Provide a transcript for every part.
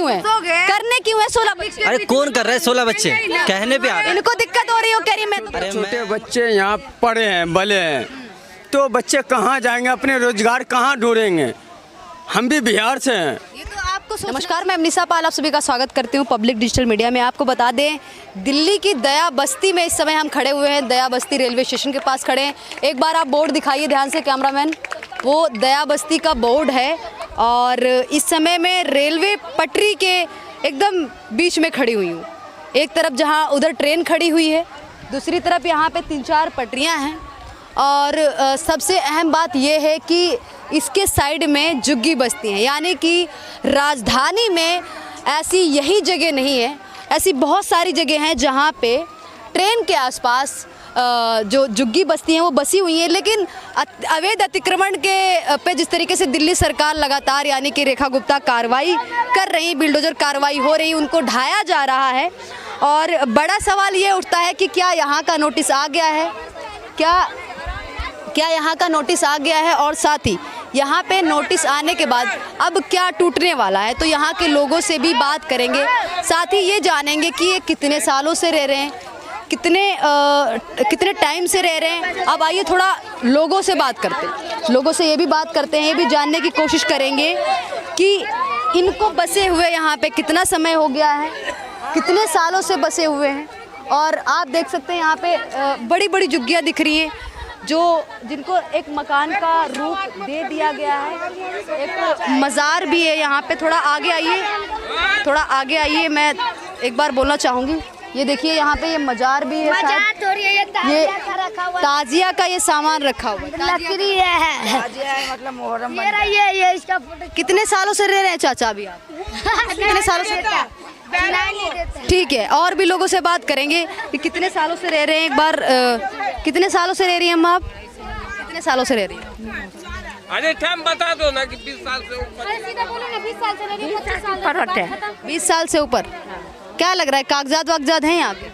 क्यों है, करने क्यों है 16 बच्चे? अरे कौन कर रहा है 16 बच्चे, कहने पे आ रहे हैं। इनको दिक्कत हो रही हो, कह रही मैं तो छोटे बच्चे यहाँ पढ़े हैं भले हैं, तो बच्चे कहाँ जाएंगे, अपने रोजगार कहाँ ढूंढेंगे? हम भी बिहार से हैं। ये तो आपको नमस्कार, मैं अमनीसा पाल आप सभी का स्वागत करती हूँ पब्लिक डिजिटल मीडिया में। आपको बता दें, दिल्ली की दया बस्ती में इस समय हम खड़े हुए हैं। दया बस्ती रेलवे स्टेशन के पास खड़े हैं। एक बार आप बोर्ड दिखाइए ध्यान से कैमरामैन, वो दया बस्ती का बोर्ड है और इस समय मैं रेलवे पटरी के एकदम बीच में खड़ी हुई हूँ। एक तरफ जहाँ उधर ट्रेन खड़ी हुई है, दूसरी तरफ यहाँ पे 3-4 पटरियाँ हैं और सबसे अहम बात यह है कि इसके साइड में झुग्गी बस्ती हैं, यानी कि राजधानी में ऐसी यही जगह नहीं है, ऐसी बहुत सारी जगह हैं जहाँ पे ट्रेन के आसपास जो झुग्गी बस्ती हैं वो बसी हुई हैं। लेकिन अवैध अतिक्रमण के पे जिस तरीके से दिल्ली सरकार लगातार यानी कि रेखा गुप्ता कार्रवाई कर रही, बिल्डोजर कार्रवाई हो रही, उनको ढाया जा रहा है। और बड़ा सवाल ये उठता है कि क्या यहाँ का नोटिस आ गया है, क्या यहाँ का नोटिस आ गया है, और साथ ही यहाँ पे नोटिस आने के बाद अब क्या टूटने वाला है। तो यहाँ के लोगों से भी बात करेंगे, साथ ही ये जानेंगे कि ये कितने सालों से रह रहे हैं, कितने टाइम से रह रहे हैं। अब आइए थोड़ा लोगों से बात करते हैं, लोगों से ये भी बात करते हैं, ये भी जानने की कोशिश करेंगे कि इनको बसे हुए यहाँ पे कितना समय हो गया है, कितने सालों से बसे हुए हैं। और आप देख सकते हैं यहाँ पे बड़ी बड़ी झुग्गियाँ दिख रही हैं जिनको एक मकान का रूप दे दिया गया है। एक मज़ार भी है यहाँ पे। थोड़ा आगे आइए, मैं एक बार बोलना चाहूँगी, ये देखिए यहाँ पे ये मज़ार भी है, ये ताजिया का ये सामान रखा हुआ है, लकड़ी है मतलब मुहर्रम। ये इसका कितने सालों से रह रहे हैं चाचा अभी आप? कितने सालों से? ठीक है, और भी लोगों से बात करेंगे कि कितने सालों से रह रहे हैं। एक बार कितने सालों से रह रही हैं अम्मा आप? कितने सालों से रह रही हैं? अरे टाइम बता दो ना कि 20 साल से ऊपर। 20 साल से ऊपर। क्या लग रहा है, कागजात वागजात हैं यहाँ पे?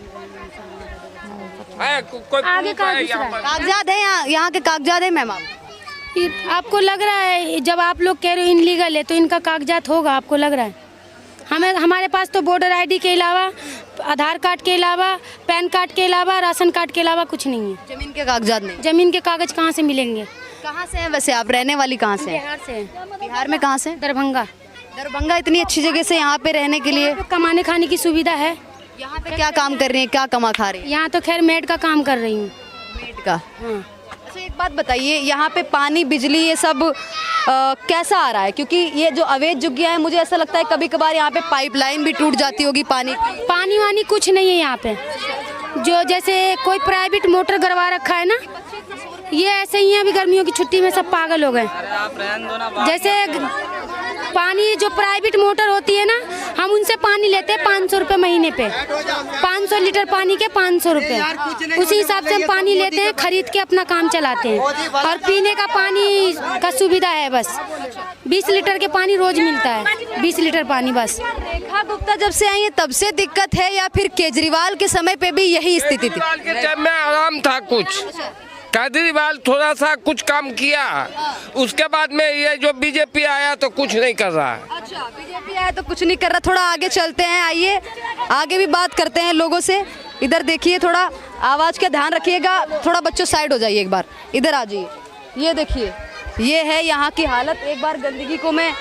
आगे कागजात हैं यहाँ के कागजात हैं मैम? आपको लग रहा है, जब आप लोग कह रहे हो इनलीगल है तो इनका कागजात होगा, आपको लग रहा है? हमारे पास तो वोटर आईडी के अलावा, आधार कार्ड के अलावा, पैन कार्ड के अलावा, राशन कार्ड के अलावा कुछ नहीं है। जमीन के कागजात नहीं? जमीन के कागज कहाँ से मिलेंगे? कहाँ से हैं वैसे आप, रहने वाली कहाँ से? बिहार से। बिहार में कहाँ से? दरभंगा। दरभंगा इतनी अच्छी जगह से यहाँ पे रहने के लिए? कमाने खाने की सुविधा है। यहाँ पे क्या काम कर रही हैं, क्या कमा खा रही हैं? यहाँ तो खैर मेड का काम कर रही हूँ। मेड का? अच्छा एक बात बताइए, यहाँ पे पानी बिजली ये सब कैसा आ रहा है? क्योंकि ये जो अवैध झुग्गियाँ हैं, मुझे ऐसा लगता है कभी कभार यहाँ पे पाइपलाइन भी टूट जाती होगी पानी की। पानी वानी कुछ नहीं है यहाँ पे। जो जैसे कोई प्राइवेट मोटर गड़वा रखा है ना, ये ऐसे ही है। अभी गर्मियों की छुट्टी में सब पागल हो गए। जैसे पानी जो प्राइवेट मोटर होती है ना, हम उनसे पानी लेते हैं 500 रुपये महीने पे। 500 लीटर पानी के 500 रुपये, उसी हिसाब से हम पानी लेते हैं, खरीद के अपना काम चलाते हैं। और पीने का पानी का सुविधा है बस, 20 लीटर के पानी रोज मिलता है, 20 लीटर पानी बस। रेखा गुप्ता जब से आई है तब से दिक्कत है या फिर केजरीवाल के समय पे भी यही स्थिति थी? के टाइम में आराम था, कुछ केजरीवाल थोड़ा सा कुछ काम किया, उसके बाद में ये जो बीजेपी आया तो कुछ नहीं कर रहा है। अच्छा, बीजेपी आया तो कुछ नहीं कर रहा। थोड़ा आगे चलते हैं, आइए आगे भी बात करते हैं लोगों से। इधर देखिए, थोड़ा आवाज़ का ध्यान रखिएगा, थोड़ा बच्चों साइड हो जाइए, एक बार इधर आ जाइए। ये देखिए, ये है यहाँ की हालत। एक बार गंदगी को मैं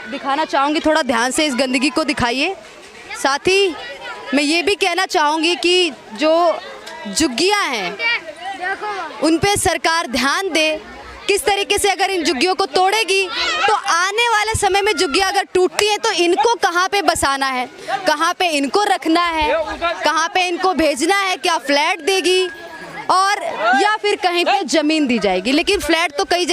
दिखाना चाहूँगी, थोड़ा ध्यान से इस गंदगी को दिखाइए। साथ ही मैं ये भी कहना चाहूँगी कि जो झुग्गियाँ हैं उन पे सरकार ध्यान दे। किस तरीके से अगर इन झुग्गियों को तोड़ेगी तो आने वाले समय में झुग्गियाँ अगर टूटती हैं तो इनको कहाँ पे बसाना है, कहाँ पे इनको रखना है, कहाँ पे इनको भेजना है, क्या फ्लैट देगी और या फिर कहीं पे ज़मीन दी जाएगी। लेकिन फ्लैट तो कई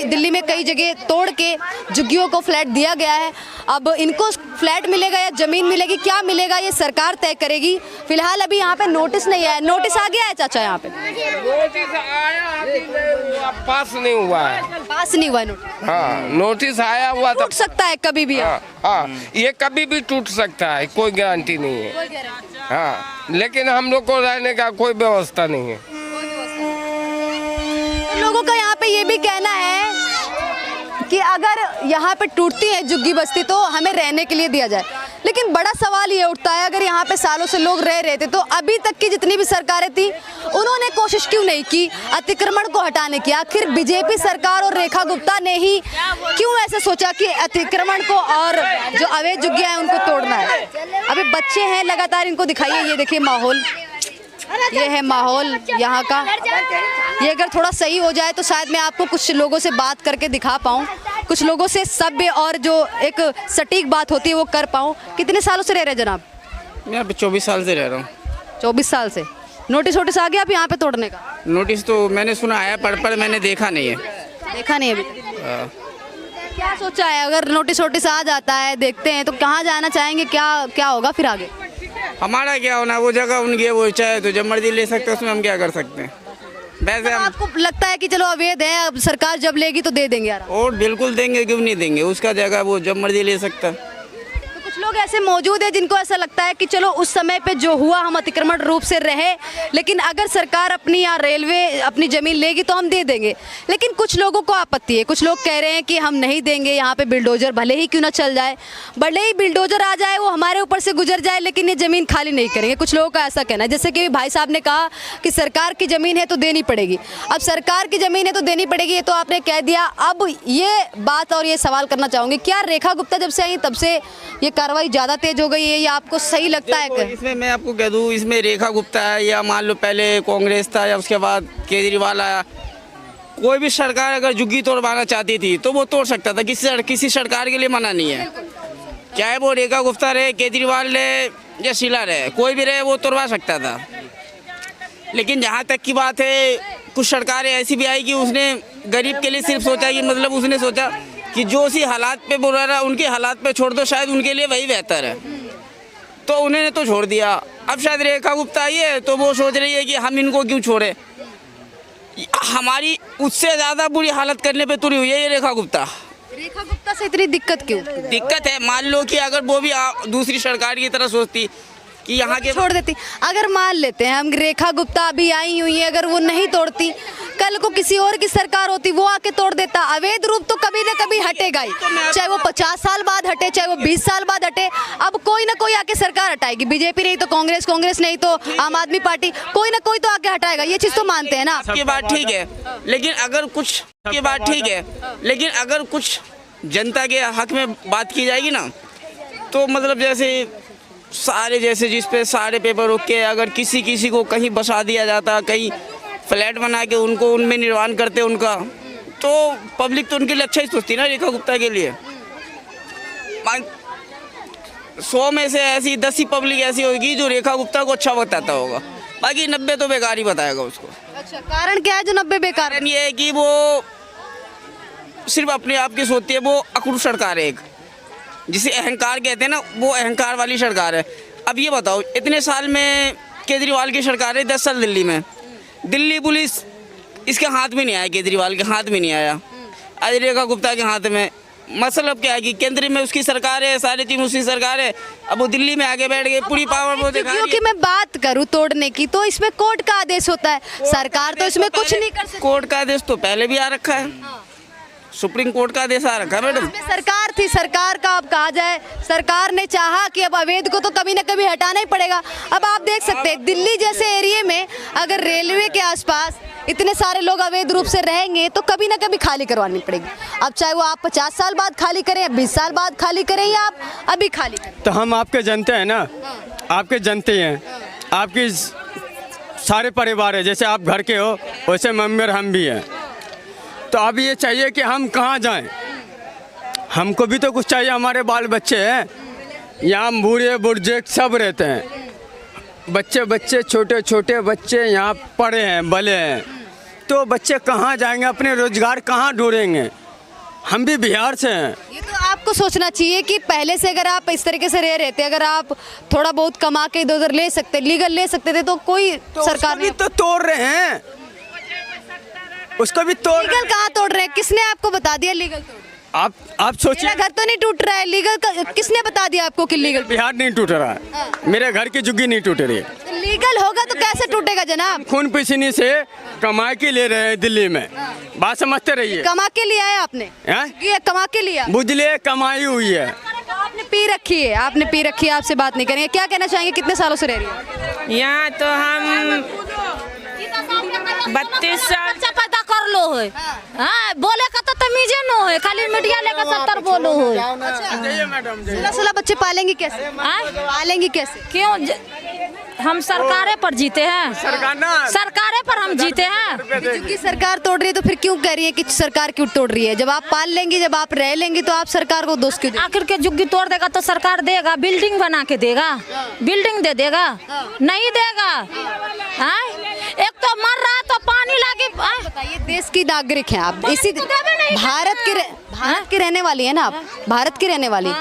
दिल्ली में कई जगह तोड़ के झुग्गियों को फ्लैट दिया गया है। अब इनको फ्लैट मिलेगा या ज़मीन मिलेगी, क्या मिलेगा ये सरकार तय करेगी। फिलहाल अभी यहाँ पे नोटिस नहीं आया। नोटिस आ गया है चाचा यहाँ पे? नोटिस आया, पास नहीं हुआ है। पास नहीं हुआ है नोटिस? हाँ, नोटिस आया हुआ टूट सकता है कभी भी। हाँ, ये कभी भी टूट सकता है, कोई गारंटी नहीं है। हाँ, लेकिन हम लोग को रहने का कोई व्यवस्था नहीं है। लोगों का यहाँ पे ये भी कहना है कि अगर यहाँ पे टूटती है झुग्गी बस्ती तो हमें रहने के लिए दिया जाए, लेकिन बड़ा सवाल ये उठता है अगर यहाँ पे सालों से लोग रह रहे थे तो अभी तक की जितनी भी सरकारें थी उन्होंने कोशिश क्यों नहीं की अतिक्रमण को हटाने की? आखिर बीजेपी सरकार और रेखा गुप्ता ने ही क्यों ऐसे सोचा कि अतिक्रमण को और जो अवैध झुग्गियां हैं उनको तोड़ना है? अभी बच्चे हैं लगातार, इनको दिखाइए, ये देखिए माहौल, ये है माहौल यहाँ का। ये अगर थोड़ा सही हो जाए तो शायद मैं आपको कुछ लोगों से बात करके दिखा पाऊँ, कुछ लोगों से सभ्य और जो एक सटीक बात होती है वो कर पाऊँ। कितने सालों से रह रहे हैं जनाब? मैं अभी 24 साल से रह रहा हूँ। 24 साल से। नोटिस वोटिस आ गया आप यहाँ पे तोड़ने का? नोटिस तो मैंने सुना आया, पर मैंने देखा नहीं है। देखा नहीं अभी तक? क्या सोचा है अगर नोटिस वोटिस आ जाता है, देखते हैं तो कहाँ जाना चाहेंगे, क्या होगा फिर आगे? हमारा क्या होना, वो जगह उनकी है, वो चाहे तो जब मर्जी ले सकते हैं, उसमें हम क्या कर सकते हैं। वैसे हम आपको लगता है कि चलो अवैध है, अब सरकार जब लेगी तो दे देंगे यार? और बिल्कुल देंगे, क्यों नहीं देंगे, उसका जगह वो जब मर्जी ले सकता है। तो कुछ लोग ऐसे मौजूद हैं जिनको ऐसा लगता है कि चलो उस समय पे जो हुआ हम अतिक्रमण रूप से रहे, लेकिन अगर सरकार अपनी या रेलवे अपनी जमीन लेगी तो हम दे देंगे। लेकिन कुछ लोगों को आपत्ति है, कुछ लोग कह रहे हैं कि हम नहीं देंगे, यहाँ पे बिल्डोजर भले ही क्यों ना चल जाए, भले ही बिल्डोजर आ जाए, वो हमारे ऊपर से गुजर जाए, लेकिन ये जमीन खाली नहीं करेंगे। कुछ लोगों का ऐसा कहना है, जैसे कि भाई साहब ने कहा कि सरकार की जमीन है तो देनी पड़ेगी। अब सरकार की जमीन है तो देनी पड़ेगी, ये तो आपने कह दिया। अब ये बात और ये सवाल करना चाहूँगी, क्या रेखा गुप्ता जब से आई तब से ये कार्रवाई ज़्यादा तेज हो गई है या आपको सही लगता है? इसमें मैं आपको कह दूँ, इसमें रेखा गुप्ता है या मान लो पहले कांग्रेस था या उसके बाद केजरीवाल आया, कोई भी सरकार अगर झुग्गी तोड़वाना चाहती थी तो वो तोड़ सकता था, किसी सरकार के लिए मना नहीं है। चाहे वो रेखा गुप्ता रहे, केजरीवाल रहे या शीला रहे, कोई भी रहे, वो तोड़वा सकता था। लेकिन जहाँ तक की बात है, कुछ सरकारें ऐसी भी आई कि उसने गरीब के लिए सिर्फ सोचा कि मतलब उसने सोचा कि जो उसी हालात पे बोल रहा है उनके हालात पे छोड़ दो, शायद उनके लिए वही बेहतर है, तो उन्होंने तो छोड़ दिया। अब शायद रेखा गुप्ता आई है तो वो सोच रही है कि हम इनको क्यों छोड़े, हमारी उससे ज़्यादा बुरी हालत करने पे तुली हुई है ये रेखा गुप्ता। रेखा गुप्ता से इतनी दिक्कत क्यों? दिक्कत है, मान लो कि अगर वो भी दूसरी सरकार की तरह सोचती कि यहाँ के छोड़ देती, अगर मान लेते हैं हम रेखा गुप्ता अभी आई हुई है, अगर वो नहीं तोड़ती, कल को किसी और की सरकार होती वो आके तोड़ देता, अवैध रूप तो कभी ना कभी हटेगा ही, चाहे वो 50 साल बाद हटे, चाहे वो 20 साल बाद हटे। अब कोई ना कोई आके सरकार हटाएगी, बीजेपी नहीं तो कांग्रेस, कांग्रेस नहीं तो आम आदमी पार्टी, कोई ना कोई तो आके हटाएगा। ये चीज तो मानते हैं ना? आपकी बात ठीक है, लेकिन अगर कुछ की बात ठीक है, लेकिन अगर कुछ जनता के हक में बात की जाएगी ना, तो मतलब जैसे सारे जैसे जिस पे सारे पेपर रोक के अगर किसी को कहीं बसा दिया जाता, कहीं फ्लैट बना के उनको उनमें निर्माण करते उनका, तो पब्लिक तो उनके लिए अच्छा ही सोचती ना रेखा गुप्ता के लिए। 100 में से ऐसी 10 ही पब्लिक ऐसी होगी जो रेखा गुप्ता को अच्छा बताता होगा, बाकी 90 तो बेकार ही बताएगा उसको। अच्छा, कारण क्या है जो 90 बेकार? कारण ये है कि वो सिर्फ अपने आप की सोचती है, वो अकड़ू सरकार है एक, जिसे अहंकार कहते हैं ना, वो अहंकार वाली सरकार है। अब ये बताओ, इतने साल में केजरीवाल की सरकार है, 10 साल दिल्ली में, दिल्ली पुलिस इसके हाथ में नहीं आया, केजरीवाल के हाथ में नहीं आया, आज रेखा गुप्ता के हाथ में। मतलब क्या है कि केंद्र में उसकी सरकार है, सारी चीज उसकी सरकार है, अब वो दिल्ली में आगे बैठ गए, पूरी पावर वो दिखा रही है। क्योंकि मैं बात करूं तोड़ने की तो इसमें कोर्ट का आदेश होता है, सरकार तो इसमें कुछ नहीं कर सकती। कोर्ट का आदेश तो पहले भी आ रखा है, सुप्रीम कोर्ट का आदेश आ रखा है मैडम। सरकार थी, सरकार का अब कहा जाए, सरकार ने चाहा कि अब अवैध को तो कभी ना कभी हटाना ही पड़ेगा। अब आप देख सकते हैं दिल्ली जैसे एरिया में अगर रेलवे के आसपास इतने सारे लोग अवैध रूप से रहेंगे तो कभी ना कभी खाली करवानी पड़ेगी। अब चाहे वो आप 50 साल बाद खाली करें या 20 साल बाद खाली करें या आप अभी खाली करें। तो हम आपके जनते हैं ना, आपके जनते हैं, आपकी सारे परिवार है, जैसे आप घर के हो वैसे मेंबर हम भी हैं। तो अब ये चाहिए कि हम कहाँ जाएं, हमको भी तो कुछ चाहिए, हमारे बाल बच्चे हैं यहाँ, बूढ़े बुजुर्ग सब रहते हैं, बच्चे छोटे छोटे बच्चे यहाँ पढ़े हैं बले हैं, तो बच्चे कहाँ जाएंगे, अपने रोजगार कहाँ ढूंढेंगे? हम भी बिहार से हैं। ये तो आपको सोचना चाहिए कि पहले से अगर आप इस तरीके से रह रहते, अगर आप थोड़ा बहुत कमा के इधर उधर ले सकते, लीगल ले सकते थे, तो कोई सरकार भी तो तोड़ रहे हैं, उसको भी तोड़। लीगल कहाँ तोड़ रहे हैं? किसने आपको बता दिया लीगल तोड़? आप सोचिए, मेरा घर तो नहीं टूट रहा है, लीगल किसने बता दिया आपको कि लीगल? बिहार नहीं टूट रहा है, मेरे घर की झुग्गी नहीं टूट रही है। लीगल होगा तो कैसे टूटेगा जनाब? खून पसीने से कमाई के ले रहे हैं दिल्ली में, बात समझते रहिए। कमा के लिया है आपने? हैं? ये कमा के लिया? बुझलिए कमाई हुई है। आपने पी रखी है, आपने पी रखी है, आपसे बात नहीं करेंगे। क्या कहना चाहेंगे, कितने सालों से रह रही है यहाँ? तो हम 32 साल पता कर लो है। हाँ, बोले का तो तमीजे न है, खाली मीडिया लेकर 70 बोलो है। जाइए मैडम, जाइए। 16 बच्चे पालेंगी कैसे? पालेंगी कैसे? क्यों हम सरकारे पर जीते हैं, सरकारे पर हम जीते हैं। क्योंकि सरकार तोड़ रही है तो फिर क्यों कह रही है कि सरकार क्यों तोड़ रही है? जब आप पाल लेंगी, जब आप रह लेंगी तो आप सरकार को दोष क्यों देंगी? आखिर के जुग्गी तोड़ देगा तो सरकार देगा, बिल्डिंग बना के देगा, बिल्डिंग दे देगा, नहीं देगा। हाँ? एक तो मर रहा तो पानी लाके। बताइए, देश की नागरिक हैं आप, इसी भारत की रहने वाली है ना आप? भारत की रहने वाली,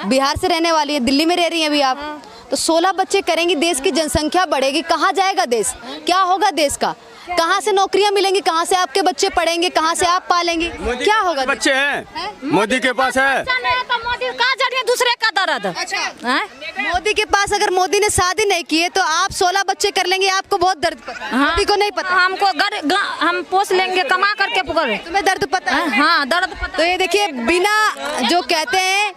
बिहार से रहने वाली है, दिल्ली में रह रही हैं अभी आप। तो 16 बच्चे करेंगी, देश की जनसंख्या बढ़ेगी, कहाँ जाएगा देश? क्या होगा देश का? कहाँ से नौकरियां मिलेंगी? कहाँ से आपके बच्चे पढ़ेंगे? कहाँ से आप पालेंगे? क्या होगा? बच्चे हैं मोदी के पास है। तो मोदी का जरिए दूसरे का दर्द। अच्छा, मोदी के पास अगर मोदी ने शादी नहीं की है तो आप 16 बच्चे कर लेंगे, आपको बहुत दर्द पता है। मोदी को नहीं पता। हमको हम पोस लेंगे, कमा करके पकड़े। तुम्हें दर्द पता है? हाँ, दर्द पता। तो ये देखिए, बिना जो कहते हैं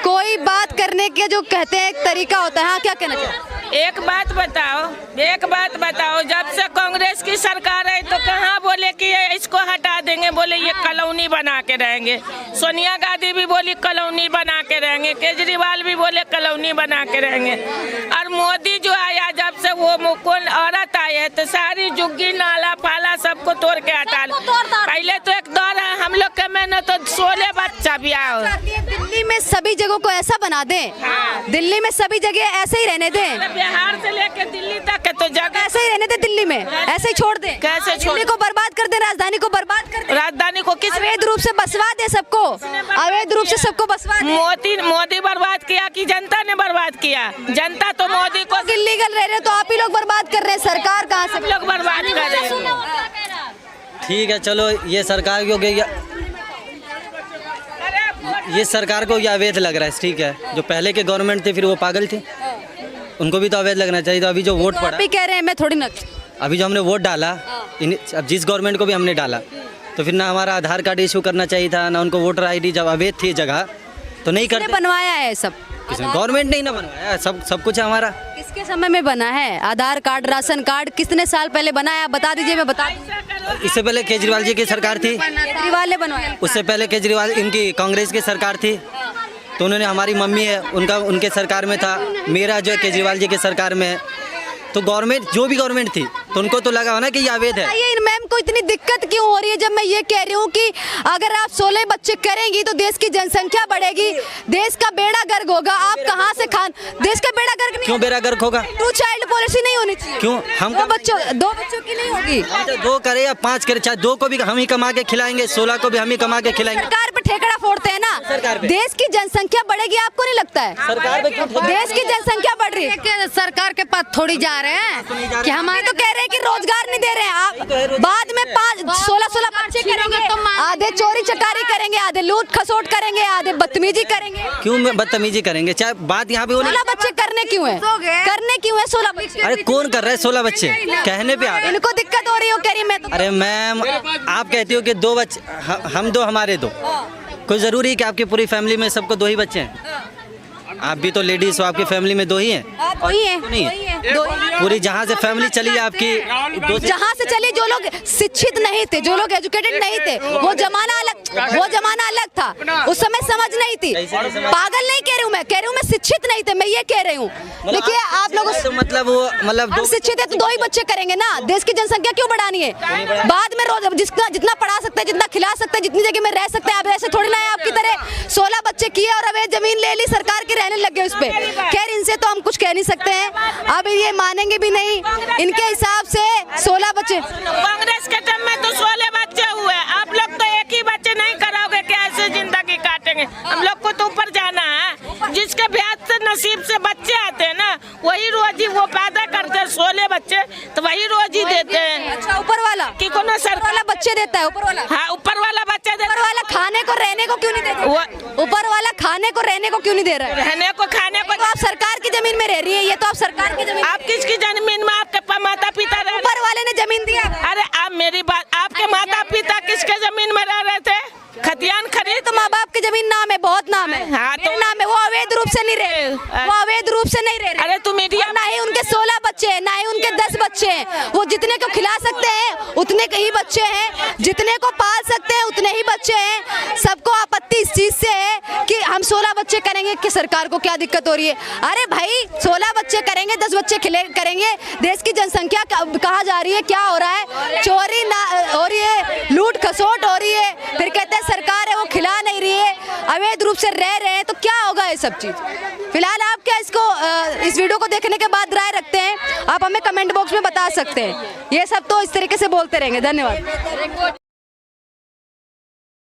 कोई बात करने के जो कहते हैं एक तरीका होता है। हाँ, क्या कहना चाहिए? एक बात बताओ, जब से कांग्रेस की सरकार है तो कहाँ बोले कि ये इसको हटा देंगे, बोले ये कॉलोनी बना के रहेंगे। सोनिया गांधी भी बोली कॉलोनी बना के रहेंगे, केजरीवाल भी बोले कॉलोनी बना के रहेंगे। और मोदी जो आया, जब से वो मुकुल औरत आई है तो सारी जुग्गी नाला पाला सबको तोड़ के हटा। पहले तो एक दौर है हम लोग के में न तो 16 बच्चा भी आओ। दिल्ली में सभी जगहों को ऐसा बना दें, दिल्ली में सभी जगह ऐसे ही रहने दें, बिहार से लेके दिल्ली तक है तो जगह ऐसे ही रहने दें, दिल्ली में ऐसे ही छोड़ दें। कैसे छोड़? दिल्ली को बर्बाद कर दें, राजधानी को बर्बाद कर दें, राजधानी को किस अवैध रूप से बसवा दे सबको, अवैध रूप से सबको बसवा दे। मोदी बर्बाद किया कि जनता ने बर्बाद किया? जनता तो मोदी को इल्लीगल रह रहे हो तो आप ही लोग बर्बाद कर रहे हैं, सरकार कहाँ से? हम लोग बर्बाद कर रहे हैं। ठीक है, चलो ये सरकार को ये सरकार को ये अवैध लग रहा है, ठीक है। जो पहले के गवर्नमेंट थे फिर वो पागल थे, उनको भी तो अवैध लगना चाहिए। तो अभी जो वोट पड़ा, आप ही कह रहे हैं, मैं थोड़ी ना। अभी जो हमने वोट डाला, अब जिस गवर्नमेंट को भी हमने डाला तो फिर ना हमारा आधार कार्ड इशू करना चाहिए था, ना उनको वोटर ID। जब अवैध थी जगह तो नहीं करते। बनवाया है सब, गवर्नमेंट नहीं ना बनवाया, सब कुछ है हमारा। किसके समय में बना है? आधार कार्ड, राशन कार्ड कितने साल पहले बनाया? बता दीजिए, मैं बता दूं। इससे पहले केजरीवाल जी की सरकार थी, केजरीवाल ने बनवाया। उससे पहले केजरीवाल इनकी कांग्रेस की सरकार थी, तो उन्होंने, हमारी मम्मी है उनके सरकार में था, मेरा जो है केजरीवाल जी की सरकार में है। तो गवर्नमेंट, जो भी गवर्नमेंट थी तो उनको तो लगा हो ना कि ये अवैध है। ये मैम को इतनी दिक्कत क्यों हो रही है जब मैं ये कह रही हूँ कि अगर आप 16 बच्चे करेंगी तो देश की जनसंख्या बढ़ेगी, देश का बेड़ा गर्क होगा। आप कहाँ से देश का बेड़ा गर्क नहीं? क्यों बेड़ा गर्क होगा? 2 चाइल्ड पॉलिसी नहीं होनी चाहिए। क्यों? हम 2 बच्चों की नहीं होगी। 2 करे या 5 करे, चाहे 2 को भी हम ही कमा के खिलाएंगे, 16 को भी हम ही कमा के खिलाएंगे। सरकार पे ठेकड़ा फोड़ते हैं ना, देश की जनसंख्या बढ़ेगी, आपको नहीं लगता है? सरकार पे क्यों? देश की जनसंख्या बढ़ रही है, सरकार के पास थोड़ी जा रहे हैं कि हमारे तो कह रहे हैं कि रोजगार नहीं दे रहे हैं। आप बाद में 16 बच्चे करेंगे, आधे चोरी चकारी करेंगे, आधे लूट खसोट करेंगे, आधे बदतमीजी करेंगे। क्यों बदतमीजी करेंगे? चाहे बात यहाँ पे 16 बच्चे करने क्यों है? 16 बच्चे? अरे कौन कर रहा है 16 बच्चे? कहने पे आ गए। इनको दिक्कत हो रही हो, कह रही मैं तो। अरे मैम, आप कहती हो कि 2 बच्चे, हम 2 हमारे 2, कोई जरूरी है कि आपकी पूरी फैमिली में सबको 2 ही बच्चे हैं? आप भी तो लेडीज हो, आपकी फैमिली में 2 ही हैं? वही है, नहीं है पूरी, जहाँ से फैमिली चली है आपकी, जहाँ से चली, जो लोग शिक्षित नहीं थे, जो लोग एजुकेटेड नहीं थे, वो जमाना अलग था, उस समय समझ नहीं थी। पागल नहीं कह रही हूँ मैं, कह रही हूँ मैं शिक्षित नहीं थे, मैं ये कह रही हूँ। देखिए आप लोगों तो मतलब हम शिक्षित है तो 2 ही बच्चे करेंगे ना, देश की जनसंख्या क्यों बढ़ानी है? बाद में रोज जितना पढ़ा सकते हैं, जितना खिला सकते हैं, जितनी जगह में रह सकते हैं, आप ऐसे थोड़ी ना है आपकी तरह 16 बच्चे किए और अवैध जमीन ले ली, सरकार की रहने लग गए उस पे। खैर, इनसे तो हम कुछ कह नहीं सकते हैं, अब ये मानेंगे भी नहीं। इनके हिसाब से 16 बच्चे, कांग्रेस के टाइम में तो 16 बच्चे हुए, आप लोग तो एक ही बच्चे नहीं कराओगे, कैसे जिंदगी काटेंगे? हम लोग को तो ऊपर जाना है, जिसके ब्याज से नसीब से बच्चे आते हैं ना, वही रोजी वो पैदा करते हैं। 16 बच्चे तो वही रोजी देते हैं। अच्छा, ऊपर वाला कि कोनो सरकार वाला बच्चे देता है? ऊपर वाला, हाँ, ऊपर वाला बच्चा देता है। ऊपर वाला खाने को रहने को क्यों नहीं देता? ऊपर वाला खाने को रहने को क्यों नहीं दे रहा है? रहने को खाने को तो आप सरकार की जमीन में रह रही है, ये तो आप सरकार की जमीन। आप किसकी जमीन में आपके माता पिता रह ऊपर वाले ने जमीन दिया। अरे आप मेरी बात, आपके माता पिता किसके जमीन में रह रहे थे? खतियान खरीद। तो माँ बाप की जमीन नाम है, बहुत नाम है। हाँ, तो नाम है, वो अवैध रूप से नहीं रह रहे, वो अवैध रूप से नहीं रह रहे। अरे तू मीडिया, ना ही उनके 16 बच्चे हैं, ना ही उनके 10 बच्चे हैं। वो जितने को खिला सकते हैं उतने के ही बच्चे हैं, जितने को पाल सकते हैं उतने ही बच्चे हैं। सबको आपत्ति इस चीज से है कि हम 16 बच्चे करेंगे कि सरकार को क्या दिक्कत हो रही है। अरे भाई 16 बच्चे करेंगे, 10 बच्चे करेंगे, देश की जनसंख्या कहाँ जा रही है, क्या हो रहा है? चोरी हो रही है, लूट खसोट हो रही है, फिर कहते हैं सरकार है वो खिला नहीं रही है, अवैध रूप से रह रहे हैं, तो क्या होगा ये सब चीज? फिलहाल आप क्या इस वीडियो को देखने के बाद राय रखते हैं, आप हमें कमेंट बॉक्स में बता सकते हैं। ये सब तो इस तरीके से बोलते रहेंगे। धन्यवाद।